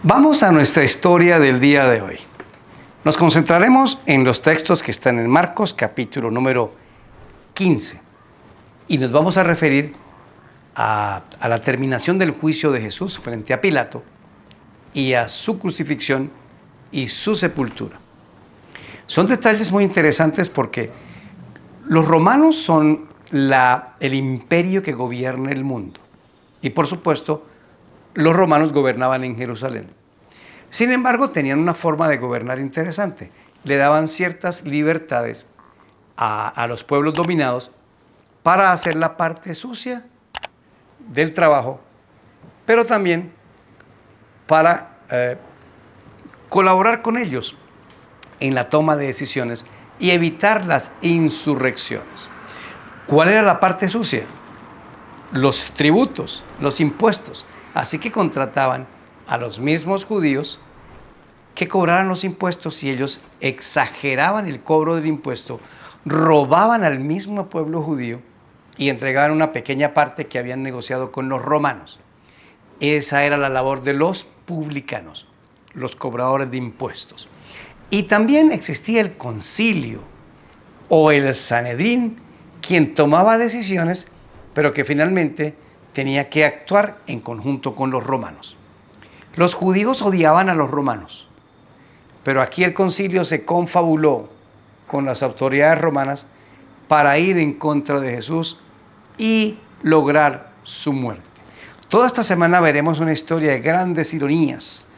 Vamos a nuestra historia del día de hoy. Nos concentraremos en los textos que están en Marcos, capítulo número 15. Y nos vamos a referir a la terminación del juicio de Jesús frente a Pilato y a su crucifixión y su sepultura. Son detalles muy interesantes porque los romanos son el imperio que gobierna el mundo. Y por supuesto, los romanos gobernaban en Jerusalén. Sin embargo, tenían una forma de gobernar interesante. Le daban ciertas libertades a los pueblos dominados para hacer la parte sucia del trabajo, pero también para colaborar con ellos en la toma de decisiones y evitar las insurrecciones. ¿Cuál era la parte sucia? Los tributos, los impuestos. Así que contrataban a los mismos judíos que cobraran los impuestos y ellos exageraban el cobro del impuesto, robaban al mismo pueblo judío y entregaban una pequeña parte que habían negociado con los romanos. Esa era la labor de los publicanos, los cobradores de impuestos. Y también existía el concilio o el Sanedrín, quien tomaba decisiones, pero que finalmente tenía que actuar en conjunto con los romanos. Los judíos odiaban a los romanos, pero aquí el concilio se confabuló con las autoridades romanas para ir en contra de Jesús y lograr su muerte. Toda esta semana veremos una historia de grandes ironías.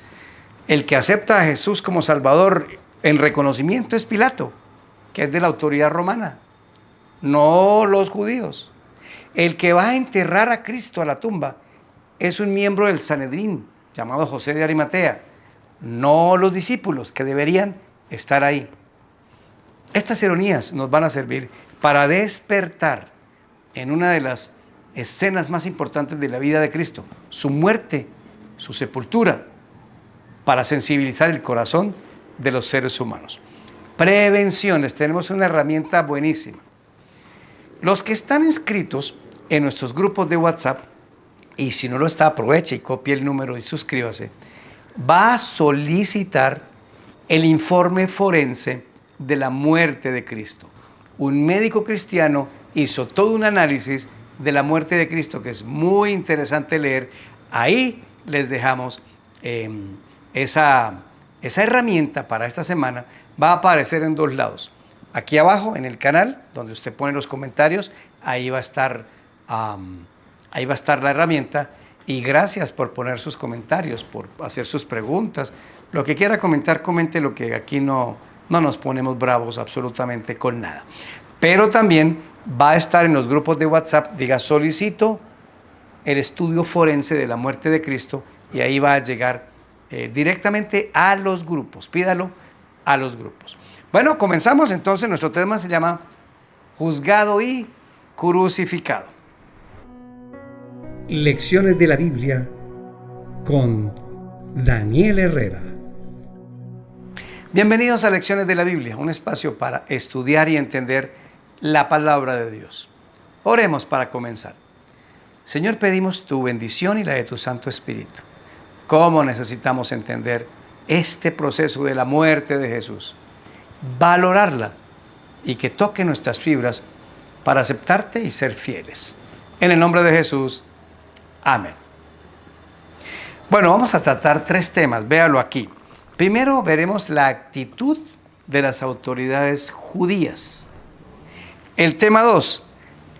El que acepta a Jesús como Salvador en reconocimiento es Pilato, que es de la autoridad romana, no los judíos. El que va a enterrar a Cristo a la tumba es un miembro del Sanedrín, llamado José de Arimatea, no los discípulos que deberían estar ahí. Estas ironías nos van a servir para despertar en una de las escenas más importantes de la vida de Cristo, su muerte, su sepultura, para sensibilizar el corazón de los seres humanos. Prevenciones, tenemos una herramienta buenísima. Los que están inscritos en nuestros grupos de WhatsApp, y si no lo está, aproveche y copie el número y suscríbase, va a solicitar el informe forense de la muerte de Cristo. Un médico cristiano hizo todo un análisis de la muerte de Cristo que es muy interesante leer. Ahí les dejamos esa herramienta para esta semana. Va a aparecer en dos lados. Aquí abajo en el canal, donde usted pone los comentarios, ahí va a estar la herramienta. Y gracias por poner sus comentarios, por hacer sus preguntas. Lo que quiera comentar, comente, lo que aquí no nos ponemos bravos absolutamente con nada. Pero también va a estar en los grupos de WhatsApp, diga solicito el estudio forense de la muerte de Cristo y ahí va a llegar directamente a los grupos. Pídalo a los grupos. Bueno, comenzamos entonces. Nuestro tema se llama Juzgado y Crucificado. Lecciones de la Biblia con Daniel Herrera. Bienvenidos a Lecciones de la Biblia, un espacio para estudiar y entender la palabra de Dios. Oremos para comenzar. Señor, pedimos tu bendición y la de tu Santo Espíritu. ¿Cómo necesitamos entender este proceso de la muerte de Jesús? Valorarla y que toque nuestras fibras para aceptarte y ser fieles. En el nombre de Jesús, amén. Bueno, vamos a tratar tres temas, véalo aquí. Primero veremos la actitud de las autoridades judías. El tema 2,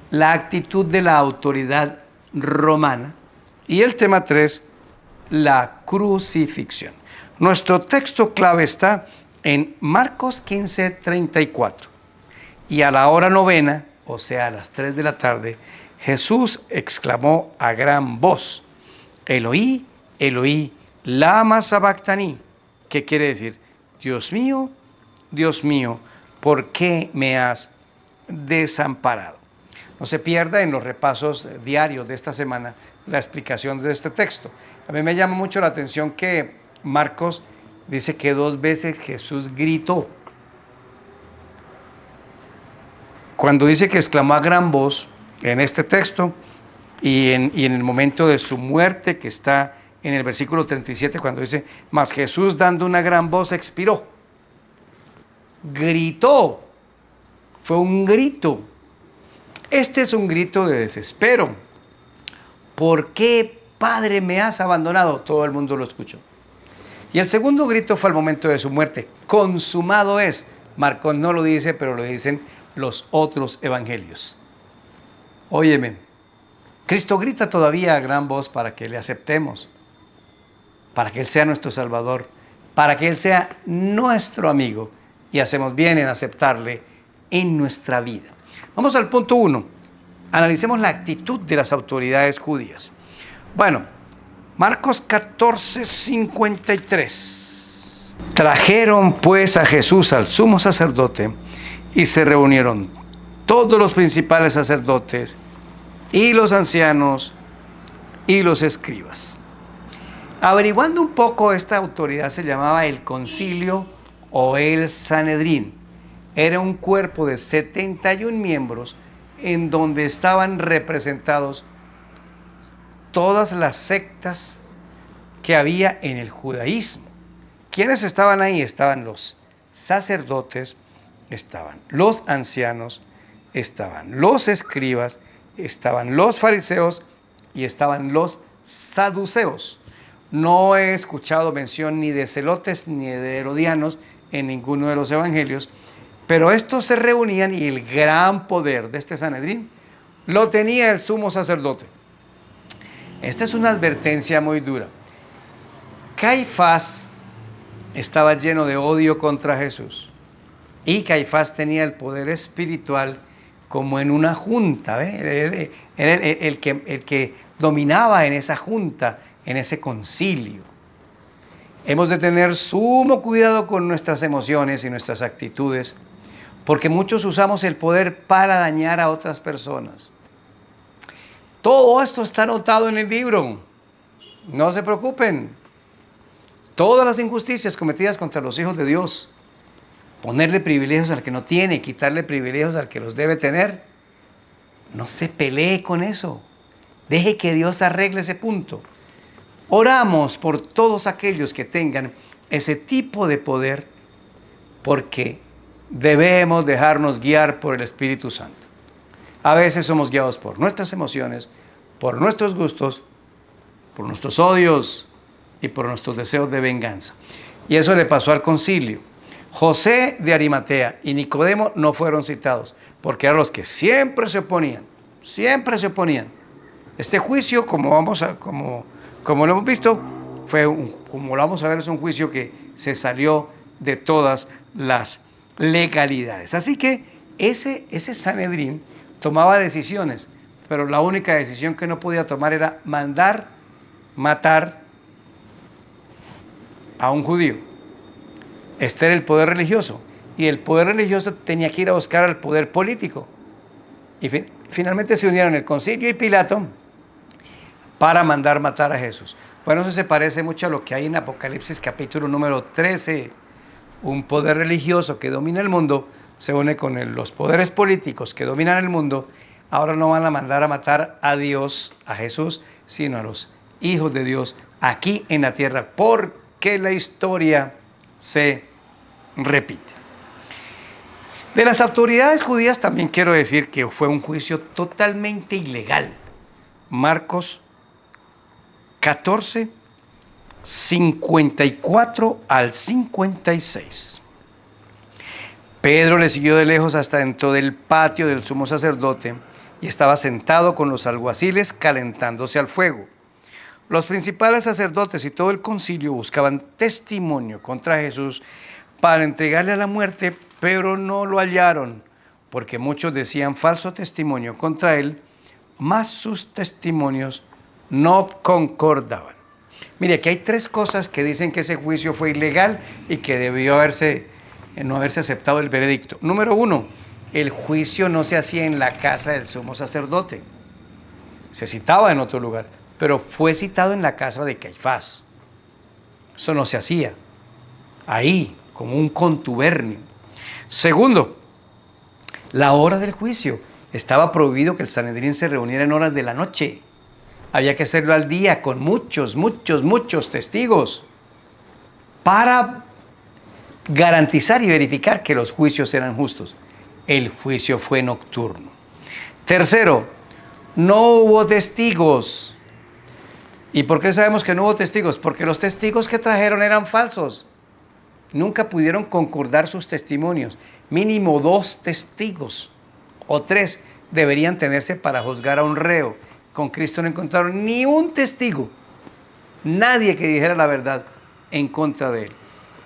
la actitud de la autoridad romana. Y el tema 3, la crucifixión. Nuestro texto clave está en Marcos 15:34. Y a la hora novena, o sea, a las 3 de la tarde, Jesús exclamó a gran voz, Eloí, Eloí, lama sabactani, que quiere decir, Dios mío, ¿por qué me has desamparado? No se pierda en los repasos diarios de esta semana la explicación de este texto. A mí me llama mucho la atención que Marcos dice que 2 veces Jesús gritó. Cuando dice que exclamó a gran voz en este texto y en el momento de su muerte que está en el versículo 37 cuando dice, mas Jesús dando una gran voz expiró. Gritó. Fue un grito. Este es un grito de desespero. ¿Por qué, Padre, me has abandonado? Todo el mundo lo escuchó. Y el segundo grito fue al momento de su muerte. Consumado es. Marcos no lo dice, pero lo dicen los otros evangelios. Óyeme, Cristo grita todavía a gran voz para que le aceptemos, para que Él sea nuestro Salvador, para que Él sea nuestro amigo, y hacemos bien en aceptarle en nuestra vida. Vamos al punto 1. Analicemos la actitud de las autoridades judías. Bueno, Marcos 14:53. Trajeron pues a Jesús al sumo sacerdote y se reunieron todos los principales sacerdotes y los ancianos y los escribas. Averiguando un poco, esta autoridad se llamaba el concilio o el Sanedrín. Era un cuerpo de 71 miembros en donde estaban representados todas las sectas que había en el judaísmo. ¿Quiénes estaban ahí? Estaban los sacerdotes, estaban los ancianos, estaban los escribas, estaban los fariseos y estaban los saduceos. No he escuchado mención ni de celotes ni de herodianos en ninguno de los evangelios, pero estos se reunían y el gran poder de este Sanedrín lo tenía el sumo sacerdote. Esta es una advertencia muy dura. Caifás estaba lleno de odio contra Jesús y Caifás tenía el poder espiritual como en una junta, ¿ve? Era el que dominaba en esa junta, en ese concilio. Hemos de tener sumo cuidado con nuestras emociones y nuestras actitudes, porque muchos usamos el poder para dañar a otras personas. Todo esto está anotado en el libro. No se preocupen. Todas las injusticias cometidas contra los hijos de Dios, ponerle privilegios al que no tiene, quitarle privilegios al que los debe tener, no se pelee con eso. Deje que Dios arregle ese punto. Oramos por todos aquellos que tengan ese tipo de poder, porque debemos dejarnos guiar por el Espíritu Santo. A veces somos guiados por nuestras emociones, por nuestros gustos, por nuestros odios y por nuestros deseos de venganza. Y eso le pasó al concilio. José de Arimatea y Nicodemo no fueron citados, porque eran los que siempre se oponían, siempre se oponían. Este juicio, como lo hemos visto, como lo vamos a ver, es un juicio que se salió de todas las legalidades. Así que ese Sanedrín tomaba decisiones, pero la única decisión que no podía tomar era mandar matar a un judío. Este era el poder religioso, y el poder religioso tenía que ir a buscar al poder político. Y finalmente se unieron el concilio y Pilato para mandar matar a Jesús. Bueno, eso se parece mucho a lo que hay en Apocalipsis capítulo número 13. Un poder religioso que domina el mundo se une con los poderes políticos que dominan el mundo. Ahora no van a mandar a matar a Dios, a Jesús, sino a los hijos de Dios aquí en la tierra, porque la historia se repite. De las autoridades judías también quiero decir que fue un juicio totalmente ilegal. Marcos 14, 54 al 56. Pedro le siguió de lejos hasta dentro del patio del sumo sacerdote y estaba sentado con los alguaciles calentándose al fuego. Los principales sacerdotes y todo el concilio buscaban testimonio contra Jesús para entregarle a la muerte, pero no lo hallaron, porque muchos decían falso testimonio contra él, mas sus testimonios no concordaban. Mire, aquí hay tres cosas que dicen que ese juicio fue ilegal y que debió no haberse aceptado el veredicto. Número 1, el juicio no se hacía en la casa del sumo sacerdote. Se citaba en otro lugar, pero fue citado en la casa de Caifás. Eso no se hacía ahí, como un contubernio. Segundo, la hora del juicio. Estaba prohibido que el Sanedrín se reuniera en horas de la noche. Había que hacerlo al día con muchos testigos para garantizar y verificar que los juicios eran justos. El juicio fue nocturno. Tercero, no hubo testigos. ¿Y por qué sabemos que no hubo testigos? Porque los testigos que trajeron eran falsos. Nunca pudieron concordar sus testimonios. Mínimo 2 testigos o 3 deberían tenerse para juzgar a un reo. Con Cristo no encontraron ni un testigo, nadie que dijera la verdad en contra de él.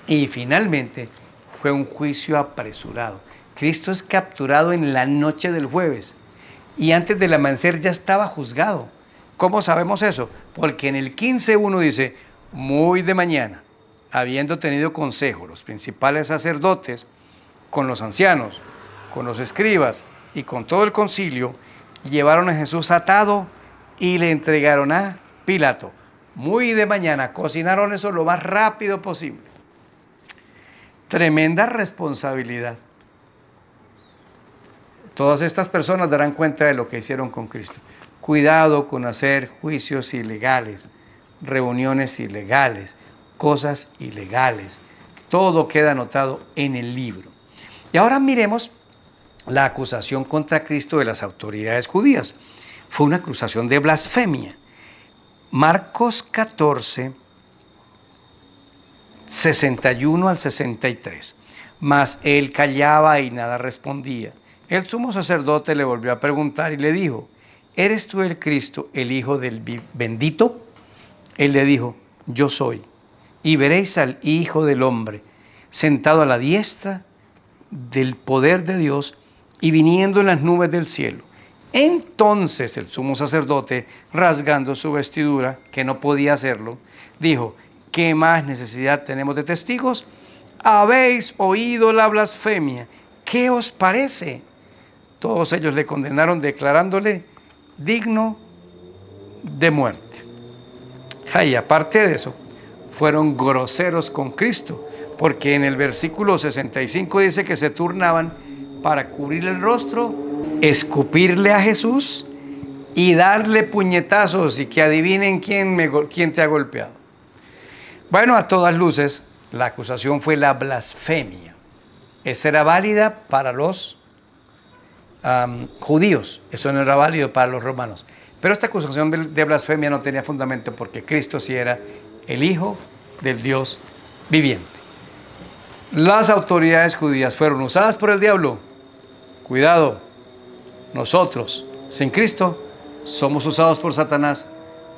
Y finalmente fue un juicio apresurado. Cristo es capturado en la noche del jueves y antes del amanecer ya estaba juzgado. ¿Cómo sabemos eso? Porque en el 15:1 dice, muy de mañana, habiendo tenido consejo los principales sacerdotes con los ancianos, con los escribas y con todo el concilio, llevaron a Jesús atado y le entregaron a Pilato. Muy de mañana, cocinaron eso lo más rápido posible. Tremenda responsabilidad. Todas estas personas darán cuenta de lo que hicieron con Cristo. Cuidado con hacer juicios ilegales, reuniones ilegales, cosas ilegales. Todo queda anotado en el libro. Y ahora miremos la acusación contra Cristo de las autoridades judías. Fue una acusación de blasfemia. Marcos 14, 61 al 63. Mas él callaba y nada respondía. El sumo sacerdote le volvió a preguntar y le dijo, ¿eres tú el Cristo, el Hijo del bendito? Él le dijo, yo soy. Y veréis al Hijo del Hombre sentado a la diestra del poder de Dios y viniendo en las nubes del cielo. Entonces el sumo sacerdote, rasgando su vestidura, que no podía hacerlo, dijo, ¿qué más necesidad tenemos de testigos? Habéis oído la blasfemia. ¿Qué os parece? Todos ellos le condenaron declarándole digno de muerte. Y aparte de eso, fueron groseros con Cristo, porque en el versículo 65 dice que se turnaban para cubrir el rostro, escupirle a Jesús y darle puñetazos y que adivinen quién te ha golpeado. Bueno, a todas luces, la acusación fue la blasfemia. Esa era válida para los judíos, eso no era válido para los romanos. Pero esta acusación de blasfemia no tenía fundamento porque Cristo sí era el Hijo del Dios viviente. Las autoridades judías fueron usadas por el diablo. Cuidado, nosotros, sin Cristo, somos usados por Satanás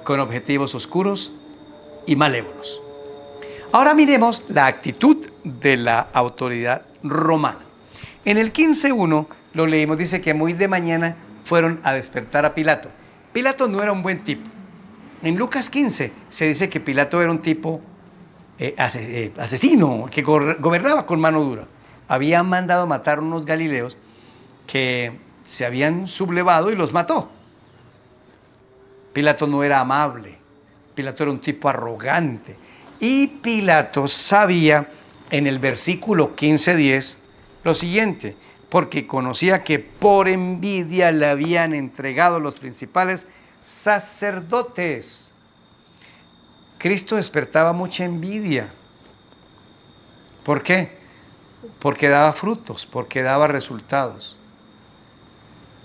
con objetivos oscuros y malévolos. Ahora miremos la actitud de la autoridad romana. En el 15:1 lo leímos, dice que muy de mañana fueron a despertar a Pilato. Pilato no era un buen tipo. En Lucas 15 se dice que Pilato era un tipo asesino, que gobernaba con mano dura. Había mandado matar a unos galileos que se habían sublevado y los mató. Pilato no era amable, Pilato era un tipo arrogante. Y Pilato sabía en el versículo 15:10 lo siguiente, porque conocía que por envidia le habían entregado los principales sacerdotes. Cristo despertaba mucha envidia. ¿Por qué? Porque daba frutos, porque daba resultados.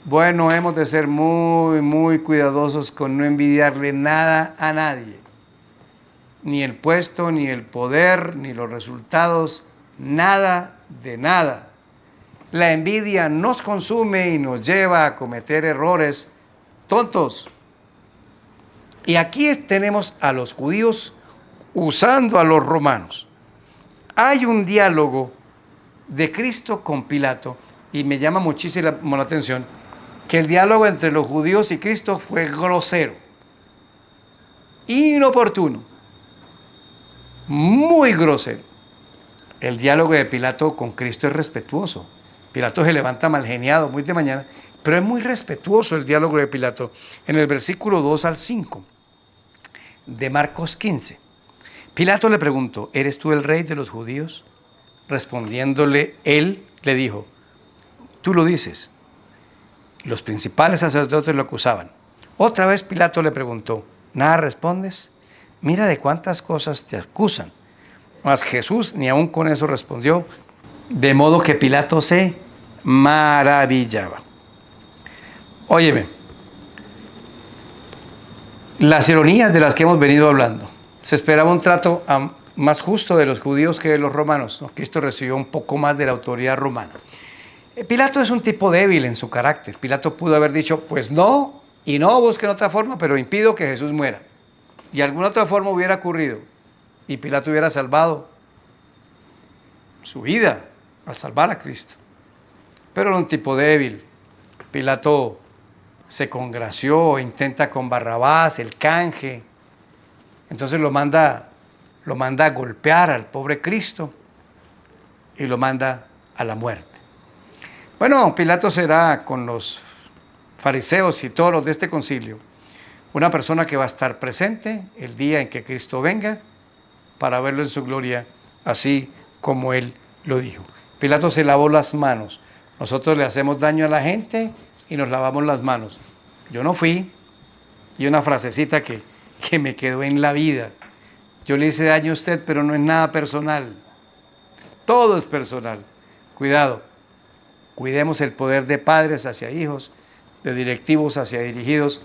Bueno, hemos de ser muy cuidadosos con no envidiarle nada a nadie. Ni el puesto, ni el poder, ni los resultados, nada de nada. La envidia nos consume y nos lleva a cometer errores tontos. Y aquí tenemos a los judíos usando a los romanos. Hay un diálogo de Cristo con Pilato y me llama muchísimo la atención que el diálogo entre los judíos y Cristo fue grosero, inoportuno, muy grosero. El diálogo de Pilato con Cristo es respetuoso. Pilato se levanta mal geniado, muy de mañana, pero es muy respetuoso el diálogo de Pilato. En el versículo 2 al 5 de Marcos 15, Pilato le preguntó, ¿eres tú el rey de los judíos? Respondiéndole él, le dijo, tú lo dices. Los principales sacerdotes lo acusaban. Otra vez Pilato le preguntó, ¿nada respondes? Mira de cuántas cosas te acusan. Mas Jesús ni aun con eso respondió, de modo que Pilato se maravillaba. Óyeme, las ironías de las que hemos venido hablando. Se esperaba un trato más justo de los judíos que de los romanos, ¿no? Cristo recibió un poco más de la autoridad romana. Pilato es un tipo débil en su carácter. Pilato pudo haber dicho, pues no, y no, busquen otra forma, pero impido que Jesús muera. Y alguna otra forma hubiera ocurrido, y Pilato hubiera salvado su vida al salvar a Cristo. Pero era un tipo débil. Pilato se congració, intenta con Barrabás, el canje. Entonces lo manda a golpear al pobre Cristo y lo manda a la muerte. Bueno, Pilato será con los fariseos y todos los de este concilio una persona que va a estar presente el día en que Cristo venga para verlo en su gloria, así como él lo dijo. Pilato se lavó las manos. Nosotros le hacemos daño a la gente y nos lavamos las manos. Yo no fui. Y una frasecita que me quedó en la vida. Yo le hice daño a usted, pero no es nada personal. Todo es personal. Cuidado. Cuidemos el poder de padres hacia hijos, de directivos hacia dirigidos.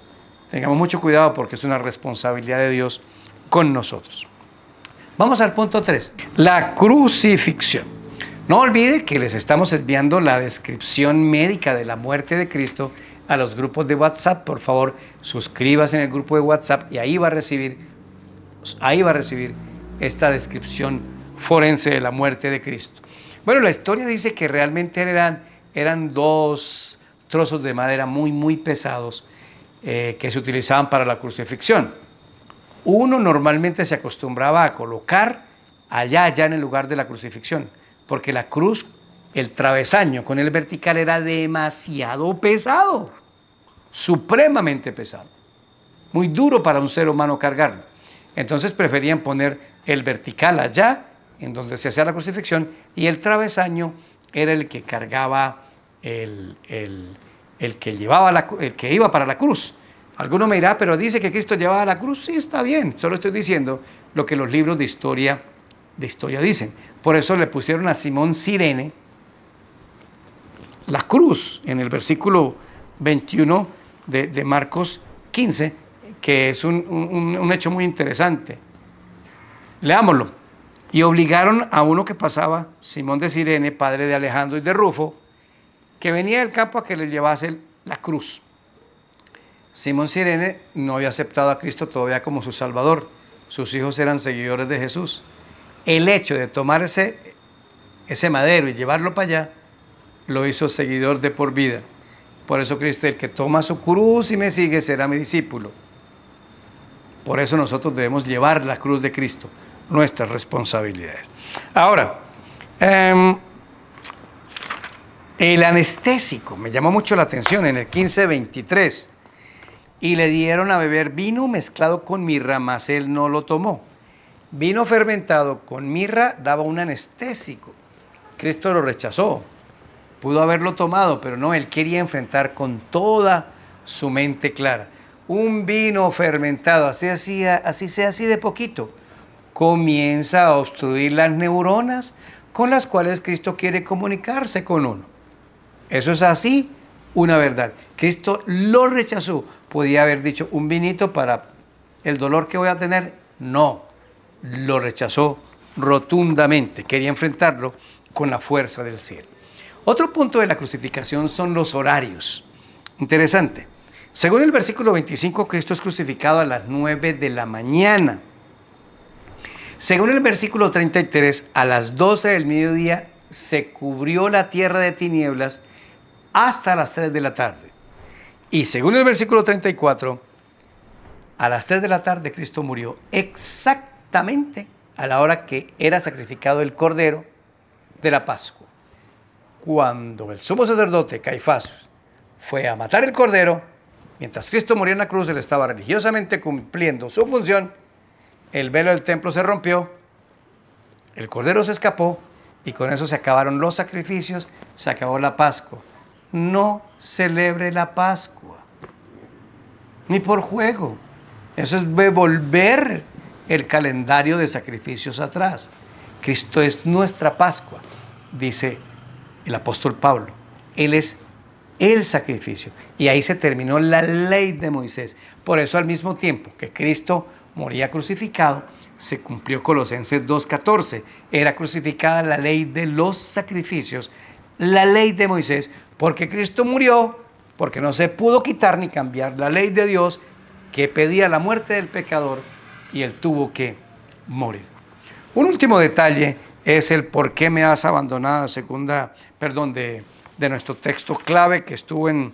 Tengamos mucho cuidado porque es una responsabilidad de Dios con nosotros. Vamos al punto 3. La crucifixión. No olvide que les estamos enviando la descripción médica de la muerte de Cristo a los grupos de WhatsApp. Por favor, suscríbase en el grupo de WhatsApp y ahí va a recibir esta descripción forense de la muerte de Cristo. Bueno, la historia dice que realmente eran dos trozos de madera muy pesados que se utilizaban para la crucifixión. Uno normalmente se acostumbraba a colocar allá en el lugar de la crucifixión, porque la cruz, el travesaño con el vertical era demasiado pesado, supremamente pesado, muy duro para un ser humano cargarlo. Entonces preferían poner el vertical allá, en donde se hacía la crucifixión, y el travesaño era el que cargaba el que iba para la cruz. Alguno me dirá, pero dice que Cristo llevaba la cruz. Sí, está bien, solo estoy diciendo lo que los libros de historia dicen. Por eso le pusieron a Simón Cirene la cruz en el versículo 21 de Marcos 15, que es un hecho muy interesante. Leámoslo. Y obligaron a uno que pasaba, Simón de Cirene, padre de Alejandro y de Rufo, que venía del campo a que le llevase la cruz. Simón Cirene no había aceptado a Cristo todavía como su Salvador. Sus hijos eran seguidores de Jesús. El hecho de tomar ese madero y llevarlo para allá, lo hizo seguidor de por vida. Por eso Cristo, el que toma su cruz y me sigue, será mi discípulo. Por eso nosotros debemos llevar la cruz de Cristo, nuestras responsabilidades. Ahora, el anestésico me llamó mucho la atención en el 15:23. Y le dieron a beber vino mezclado con mirra, mas él no lo tomó. Vino fermentado con mirra daba un anestésico. Cristo lo rechazó. Pudo haberlo tomado, pero no, él quería enfrentar con toda su mente clara. Un vino fermentado, así sea así de poquito, comienza a obstruir las neuronas con las cuales Cristo quiere comunicarse con uno. Eso es así, una verdad. Cristo lo rechazó. Podía haber dicho, un vinito para el dolor que voy a tener. No, lo rechazó rotundamente. Quería enfrentarlo con la fuerza del cielo. Otro punto de la crucificación son los horarios. Interesante. Según el versículo 25, Cristo es crucificado a las 9 de la mañana. Según el versículo 33, a las 12 del mediodía se cubrió la tierra de tinieblas hasta las 3 de la tarde. Y según el versículo 34, a las 3 de la tarde Cristo murió exactamente a la hora que era sacrificado el Cordero de la Pascua. Cuando el sumo sacerdote Caifás fue a matar el Cordero, mientras Cristo moría en la cruz, él estaba religiosamente cumpliendo su función, el velo del templo se rompió, el Cordero se escapó y con eso se acabaron los sacrificios, se acabó la Pascua. No celebre la Pascua. ni por juego. Eso es volver el calendario de sacrificios atrás. Cristo es nuestra Pascua, dice el apóstol Pablo. Él es el sacrificio. Y ahí se terminó la ley de Moisés. Por eso, al mismo tiempo que Cristo moría crucificado, se cumplió Colosenses 2:14. Era crucificada la ley de los sacrificios, la ley de Moisés, porque Cristo murió, porque no se pudo quitar ni cambiar la ley de Dios que pedía la muerte del pecador, y él tuvo que morir. Un último detalle es el por qué me has abandonado, de nuestro texto clave que estuvo en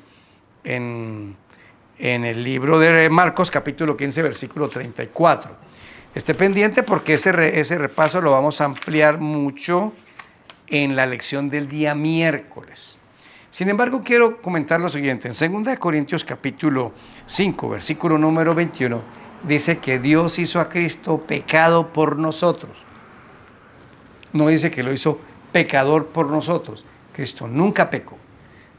el libro de Marcos, capítulo 15, versículo 34. Esté pendiente porque ese repaso lo vamos a ampliar mucho en la lección del día miércoles. Sin embargo, quiero comentar lo siguiente. En 2 Corintios capítulo 5, versículo número 21, dice que Dios hizo a Cristo pecado por nosotros. No dice que lo hizo pecador por nosotros. Cristo nunca pecó.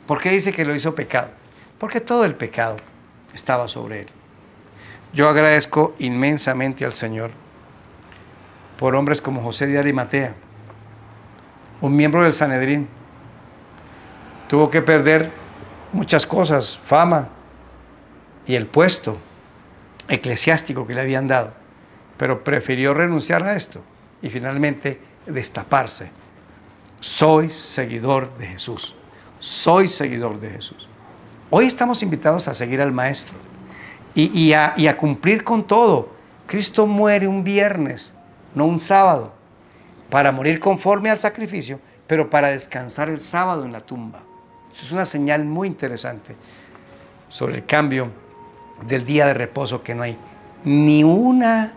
¿Por qué dice que lo hizo pecado? Porque todo el pecado estaba sobre él. Yo agradezco inmensamente al Señor por hombres como José de Arimatea, un miembro del Sanedrín. Tuvo que perder muchas cosas, fama y el puesto eclesiástico que le habían dado, pero prefirió renunciar a esto y finalmente destaparse. Soy seguidor de Jesús. Soy seguidor de Jesús. Hoy estamos invitados a seguir al Maestro y a cumplir con todo. Cristo muere un viernes, no un sábado, para morir conforme al sacrificio, pero para descansar el sábado en la tumba. Eso es una señal muy interesante sobre el cambio del día de reposo, que no hay ni una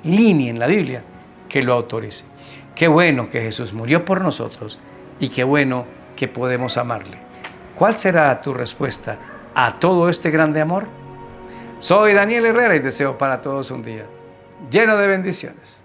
línea en la Biblia que lo autorice. Qué bueno que Jesús murió por nosotros y qué bueno que podemos amarle. ¿Cuál será tu respuesta a todo este grande amor? Soy Daniel Herrera y deseo para todos un día lleno de bendiciones.